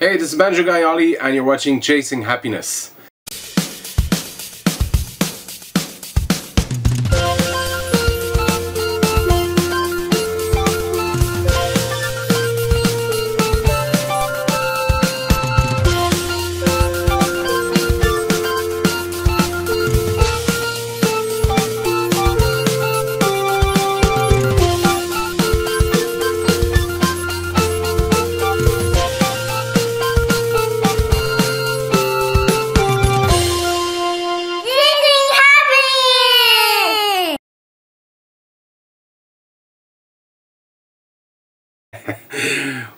Hey, this is Banjo guy Ollie and you're watching Chasing Happiness.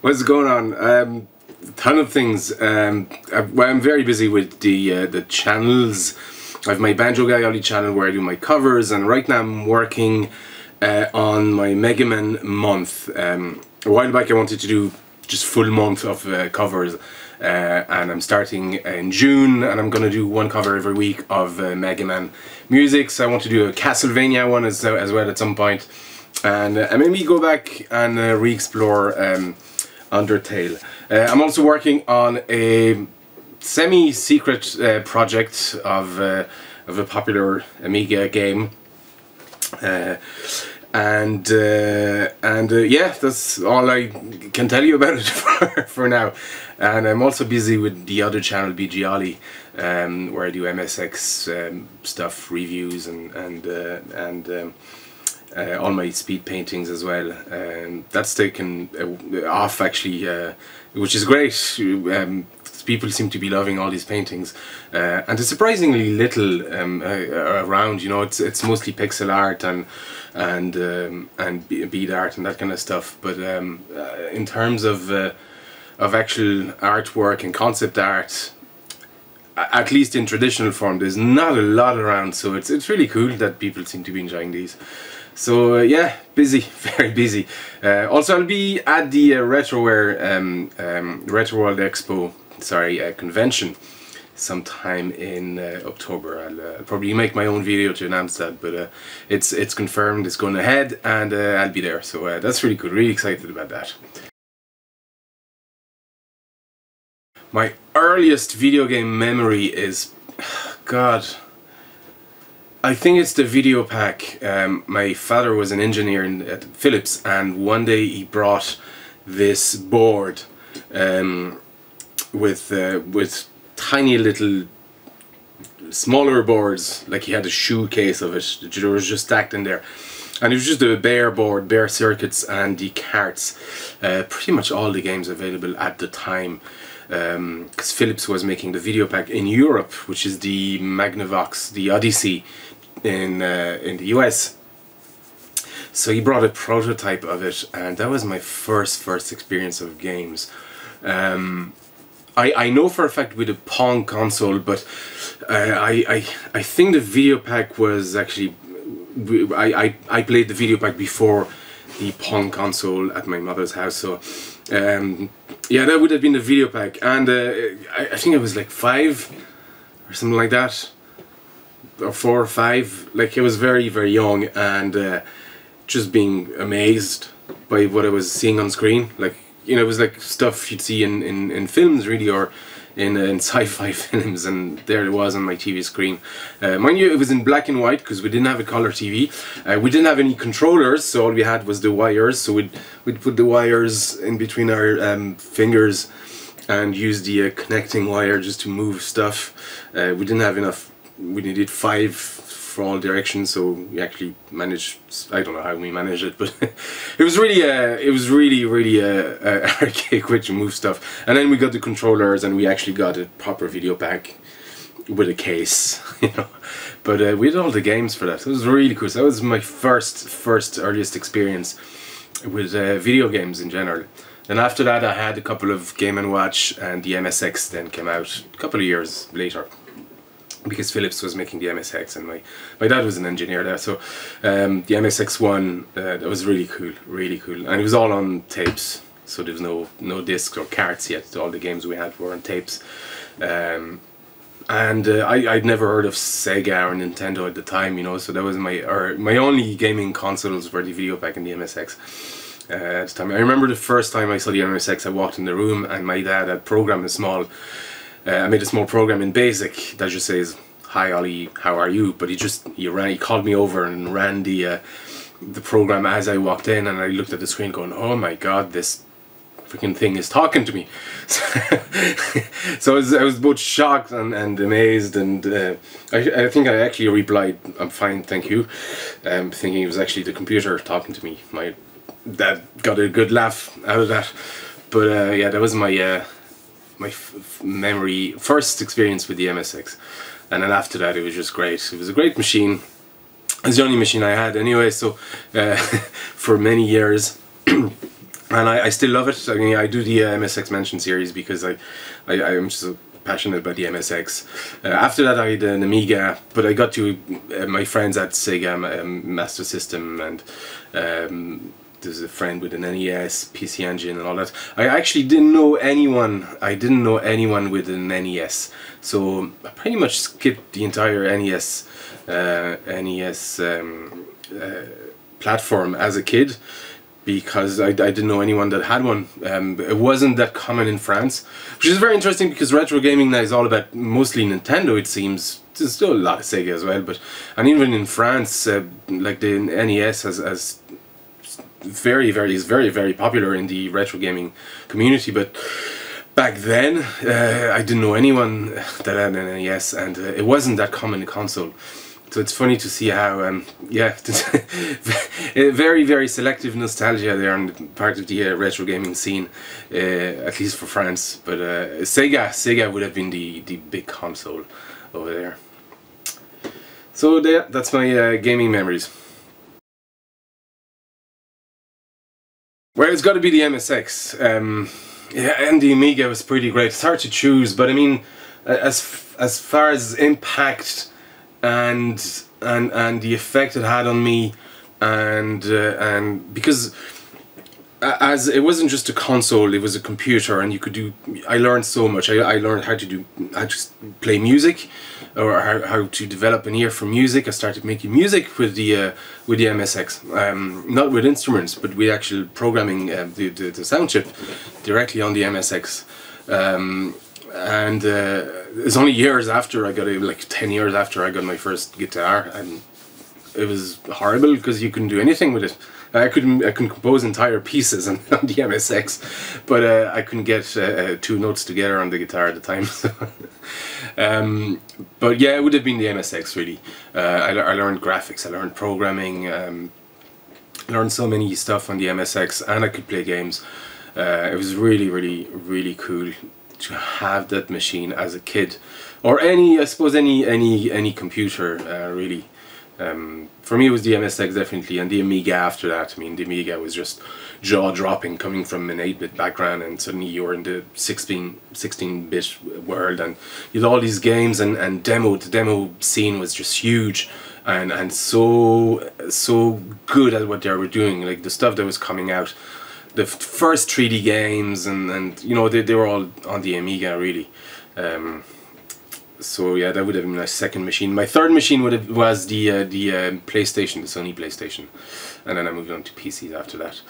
What's going on? A ton of things. I'm very busy with the channels. I have my Banjo Guy Ollie channel where I do my covers, and right now I'm working on my Mega Man month. A while back I wanted to do just full month of covers, and I'm starting in June, and I'm gonna do one cover every week of Mega Man music. So I want to do a Castlevania one as well at some point. And maybe go back and re-explore Undertale. I'm also working on a semi-secret project of a popular Amiga game, yeah, that's all I can tell you about it for now. And I'm also busy with the other channel, BG Ollie, where I do MSX stuff, reviews, and all my speed paintings as well. That's taken off actually, which is great. People seem to be loving all these paintings, and there's surprisingly little around. You know, it's mostly pixel art and bead art and that kind of stuff. But in terms of actual artwork and concept art, at least in traditional form, there's not a lot around. So it's really cool that people seem to be enjoying these. So yeah, busy, very busy. Also, I'll be at the Retroware Retroworld Expo, convention, sometime in October. I'll probably make my own video to announce that, but it's confirmed, it's going ahead, and I'll be there. So that's really cool. Really excited about that. My earliest video game memory is, God, I think it's the video pack. My father was an engineer at Philips, and one day he brought this board with tiny little smaller boards, like he had a shoe case of it. It was just stacked in there, and it was just a bare board, bare circuits, and the carts. Pretty much all the games available at the time, because Philips was making the video pack in Europe, which is the Magnavox, the Odyssey in the US. So he brought a prototype of it, and that was my first experience of games. I know for a fact with a Pong console, but I think the video pack was actually, I played the video pack before the Pong console at my mother's house. So yeah, that would have been the video pack, and I think I was like 5 or something like that, or 4 or 5. Like, I was very young, and just being amazed by what I was seeing on screen. Like, you know, it was like stuff you'd see in films, really, or in sci-fi films, and there it was on my TV screen. Mind you, it was in black and white because we didn't have a color TV. We didn't have any controllers, so all we had was the wires. So we'd put the wires in between our fingers and use the connecting wire just to move stuff. We didn't have enough. We needed 5 for all directions, so we actually managed. I don't know how we managed it, but it was really archaic way to move stuff. And then we got the controllers, and we actually got a proper video pack with a case, you know. But we had all the games for that. It was really cool. So that was my first earliest experience with video games in general. And after that, I had a couple of Game & Watch, and the MSX then came out a couple of years later, because Philips was making the MSX, and my dad was an engineer there. So the MSX one, that was really cool, and it was all on tapes. So there was no discs or carts yet. All the games we had were on tapes. And I'd never heard of Sega or Nintendo at the time, you know. So that was my only gaming consoles were the video pack and the MSX. at the time. I remember the first time I saw the MSX, I walked in the room and my dad had programmed a small, I made a small program in BASIC that just says, "Hi Ollie, how are you?" But he called me over and ran the program as I walked in, and I looked at the screen going, "Oh my god, this freaking thing is talking to me." So I was both shocked and amazed, and I think I actually replied, "I'm fine, thank you," thinking it was actually the computer talking to me. My dad got a good laugh out of that. But yeah, that was my first experience with the MSX, and then after that it was just great. It was a great machine. It was the only machine I had anyway, so for many years. And I still love it. I mean, I do the MSX Mansion series because I'm so passionate about the MSX. After that I had an Amiga, but I got to my friends at Sega Master System, and there's a friend with an N.E.S, PC Engine and all that. I actually didn't know anyone. I didn't know anyone with an N.E.S, so I pretty much skipped the entire N.E.S platform as a kid, because I didn't know anyone that had one. It wasn't that common in France, which is very interesting because retro gaming now is all about mostly Nintendo, it seems. There's still a lot of Sega as well, and even in France, like the NES is very popular in the retro gaming community. But back then, I didn't know anyone that had an NES, and it wasn't that common a console. So it's funny to see how, yeah, very selective nostalgia there on part of the retro gaming scene, at least for France. But Sega would have been the big console over there. So yeah, that's my gaming memories. Well, it's got to be the MSX. Yeah, and the Amiga was pretty great. It's hard to choose, but I mean, as far as impact and the effect it had on me, and because as it wasn't just a console, it was a computer, and you could do. I learned so much. I learned how to play music, or how to develop an ear for music. I started making music with the MSX, not with instruments, but with actual programming the sound chip directly on the MSX. And it's only years after I got it, like 10 years after I got my first guitar, and it was horrible because you couldn't do anything with it. I couldn't compose entire pieces on the MSX, but I couldn't get two notes together on the guitar at the time. So. But yeah, it would have been the MSX really. I learned graphics, I learned programming, learned so many stuff on the MSX, and I could play games. It was really cool to have that machine as a kid, or I suppose any computer really. For me it was the MSX definitely, and the Amiga after that. I mean, the Amiga was just jaw-dropping, coming from an 8-bit background, and suddenly you were in the 16-bit world, and you had all these games, and the demo scene was just huge, and so good at what they were doing, like the stuff that was coming out. The first 3D games, and you know, they were all on the Amiga really. So yeah, that would have been my second machine. My third machine was the PlayStation, the Sony PlayStation, and then I moved on to PCs after that.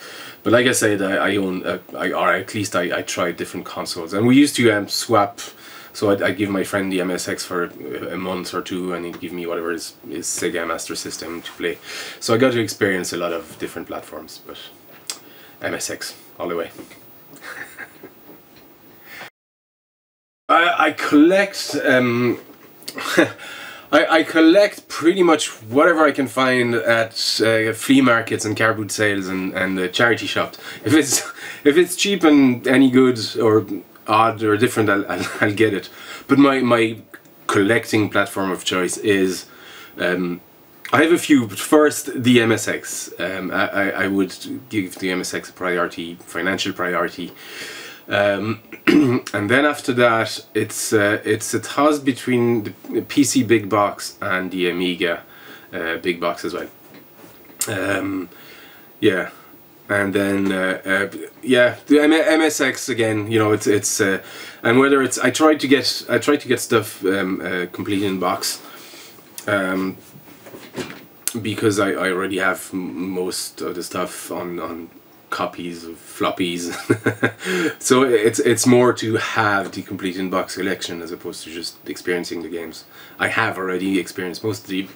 But like I said, I own, or at least I tried different consoles, and we used to swap. So I'd give my friend the MSX for a month or two, and he'd give me whatever his Sega Master System to play. So I got to experience a lot of different platforms, but MSX all the way. I collect I collect pretty much whatever I can find at flea markets and car boot sales and charity shops. If it's cheap and any good or odd or different, I'll get it. But my collecting platform of choice is I have a few, but first the MSX. I would give the MSX a priority, financial priority. And then after that, it's a toss between the PC big box and the Amiga big box as well. Yeah, and then yeah, the MSX again. You know, it's and whether it's I try to get stuff complete in box. Because I already have most of the stuff on copies of floppies. So it's more to have the complete in-box collection as opposed to just experiencing the games. I have already experienced most of the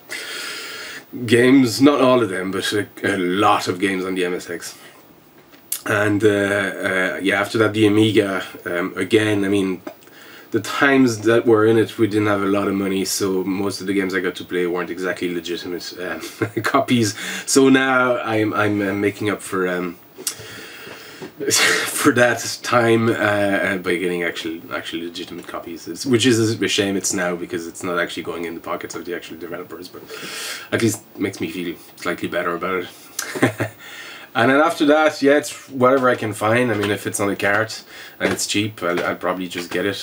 games, not all of them, but a lot of games on the MSX. And yeah, after that the Amiga, again, I mean, the times that were in it, we didn't have a lot of money, so most of the games I got to play weren't exactly legitimate copies. So now I'm making up for for that time by getting actually legitimate copies, which is a shame it's now, because it's not actually going in the pockets of the actual developers, but at least makes me feel slightly better about it. And then after that, yeah, it's whatever I can find. I mean, if it's on a cart and it's cheap, I'll probably just get it.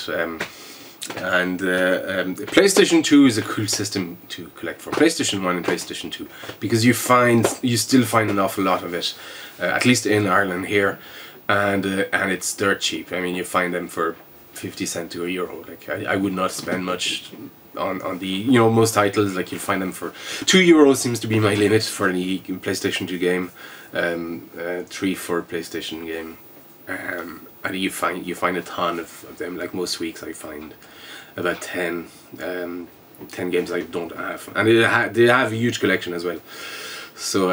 PlayStation 2 is a cool system to collect for. PlayStation 1 and PlayStation 2, because you still find an awful lot of it, at least in Ireland here, and it's dirt cheap. I mean, you find them for 50 cents to €1. Like I would not spend much on the, you know, most titles. Like you'll find them for €2 seems to be my limit for any PlayStation 2 game. 3 for PlayStation game, and you find a ton of them. Like most weeks I find about 10 games I don't have, and they have a huge collection as well. So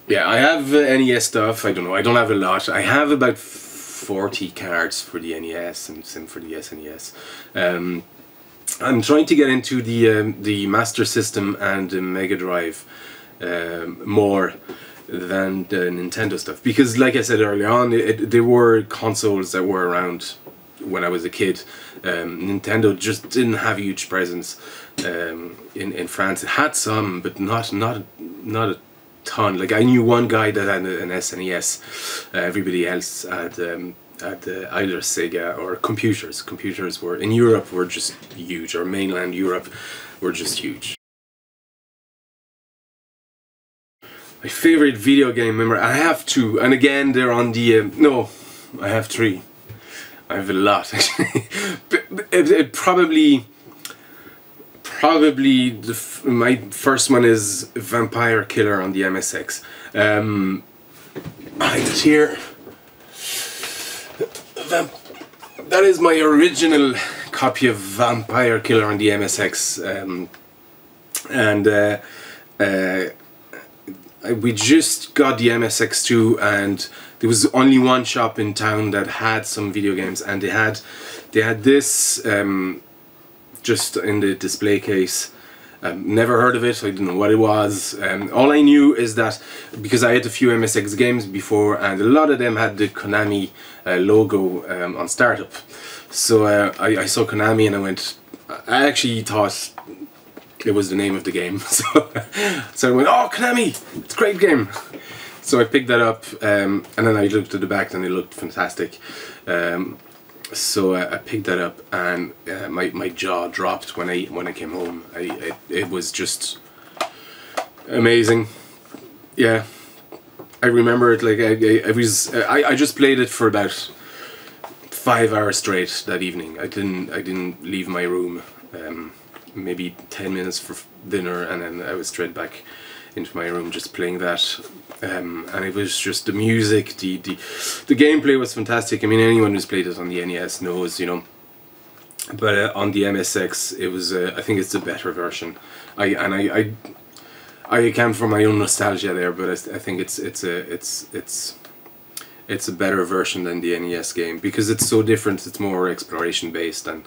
yeah, I have NES stuff. I don't know, I don't have a lot. I have about 40 cards for the NES and same for the SNES. I'm trying to get into the Master System and the Mega Drive more than the Nintendo stuff, because like I said earlier on, there were consoles that were around when I was a kid. Nintendo just didn't have a huge presence in France. It had some, but not a ton. Like I knew one guy that had an SNES. Everybody else had either Sega or computers. Computers were in Europe were just huge, or mainland Europe were just huge. My favorite video game memory, I have two, and again they're on the, no, I have three. I have a lot actually. It probably my first one is Vampire Killer on the MSX. I have it here. That is my original copy of Vampire Killer on the MSX, we just got the MSX2, and there was only one shop in town that had some video games, and they had this just in the display case. Never heard of it, I didn't know what it was. All I knew is that, because I had a few MSX games before, and a lot of them had the Konami logo on startup. So I saw Konami and I went, I actually thought it was the name of the game. So I went, oh, Konami, it's a great game. So I picked that up, and then I looked at the back and it looked fantastic. So I picked that up, and my jaw dropped when I came home. It was just amazing. Yeah, I remember it like I just played it for about 5 hours straight that evening. I didn't leave my room. Maybe 10 minutes for dinner, and then I was straight back into my room just playing that. And it was just the music, the gameplay was fantastic. I mean, anyone who's played it on the NES knows, you know. But on the MSX, it was I think it's a better version. I account for my own nostalgia there, but I think it's a better version than the NES game, because it's so different. It's more exploration based, and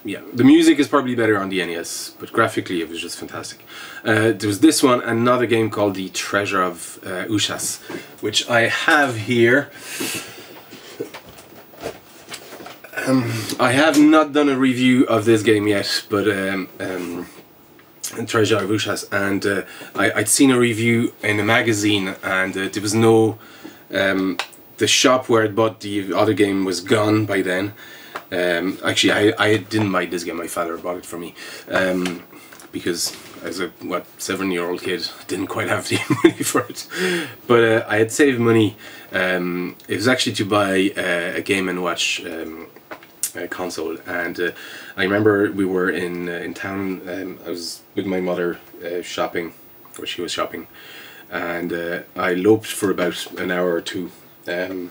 yeah, the music is probably better on the NES, but graphically it was just fantastic. There was this one, another game called The Treasure of Ushas, which I have here. I have not done a review of this game yet, but Treasure of Ushas, and I'd seen a review in a magazine, and there was no, the shop where I'd bought the other game was gone by then. Actually, I didn't buy this game, my father bought it for me, because as a 7-year-old kid, didn't quite have the money for it. But I had saved money. It was actually to buy a Game & Watch console, and I remember we were in town. I was with my mother shopping, or she was shopping, and I loped for about an hour or two. And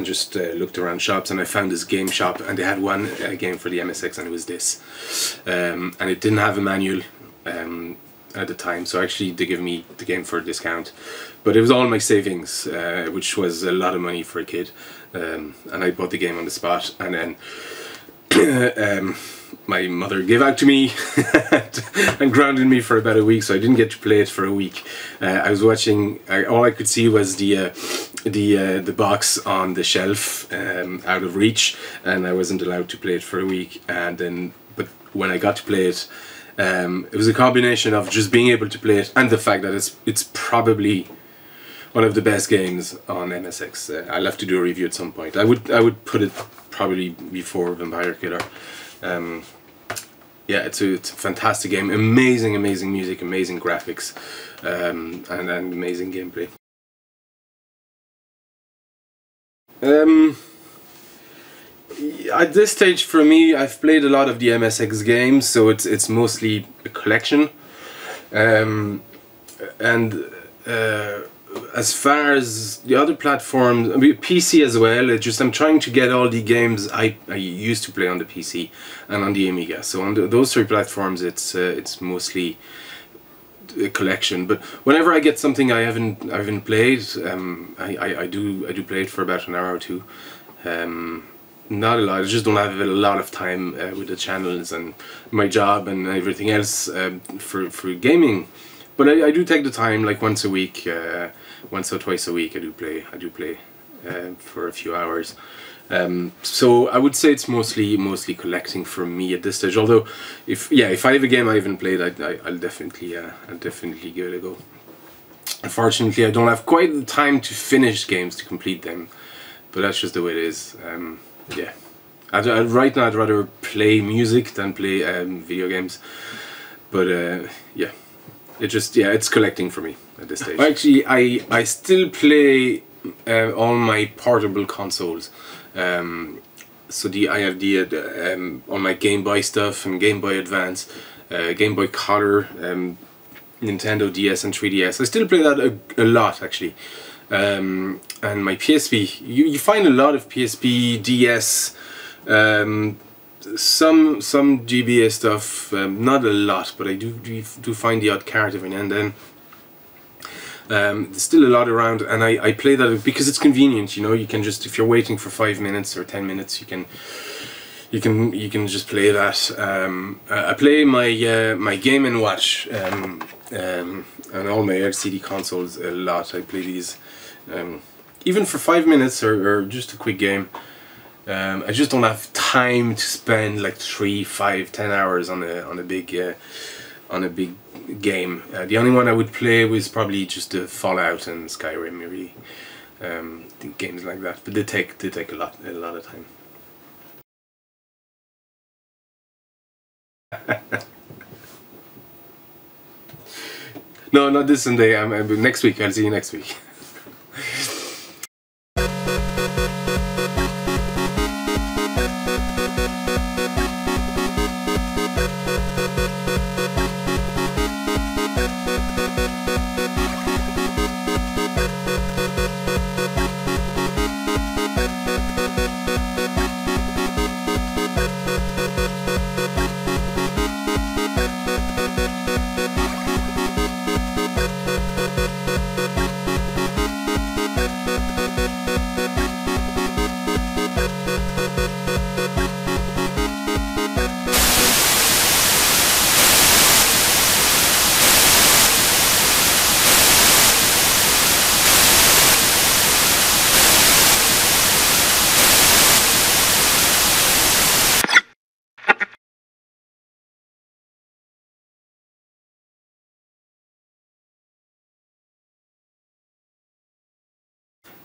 just looked around shops, and I found this game shop, and they had one game for the MSX, and it was this, and it didn't have a manual at the time, so actually they gave me the game for a discount, but it was all my savings, which was a lot of money for a kid, and I bought the game on the spot, and then my mother gave out to me and grounded me for about a week, so I didn't get to play it for a week. I was watching, all I could see was the box on the shelf, out of reach, and I wasn't allowed to play it for a week. And then, but when I got to play it, it was a combination of just being able to play it and the fact that it's probably one of the best games on MSX. I'll have to do a review at some point. I would put it probably before Vampire Killer. Yeah, it's a fantastic game. Amazing music, amazing graphics, and amazing gameplay. At this stage, for me, I've played a lot of the MSX games, so it's mostly a collection. And as far as the other platforms, I mean, PC as well, I'm trying to get all the games I used to play on the PC and on the Amiga. So on those three platforms, it's mostly a collection. But whenever I get something I haven't played, I do play it for about an hour or two. Not a lot. I just don't have a lot of time with the channels and my job and everything else for gaming. But I do take the time, like once a week, once or twice a week. I do play for a few hours. So I would say it's mostly collecting for me at this stage. Although, if I have a game I haven't played, I'll definitely give it a go. Unfortunately, I don't have quite the time to finish games, to complete them, but that's just the way it is. Yeah, right now I'd rather play music than play video games. But yeah. It's collecting for me at this stage. Actually, I still play all my portable consoles. So I have all my Game Boy stuff and Game Boy Advance, Game Boy Color, Nintendo DS and 3DS. I still play that a lot, actually. And my PSP. You find a lot of PSP, DS. Some GBA stuff, not a lot, but I do find the odd card every now and then. There's still a lot around, and I play that because it's convenient. You know, you can just, if you're waiting for 5 minutes or 10 minutes, you can just play that. I play my Game & Watch and all my LCD consoles a lot. I play these even for 5 minutes or just a quick game. I just don't have time to spend like 3, 5, 10 hours on a big game. The only one I would play was probably just Fallout and Skyrim, really. Games like that, but they take a lot of time. No, not this Sunday. Next week. I'll see you next week.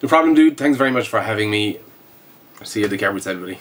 No problem, dude. Thanks very much for having me. I'll see you at the camera side, buddy.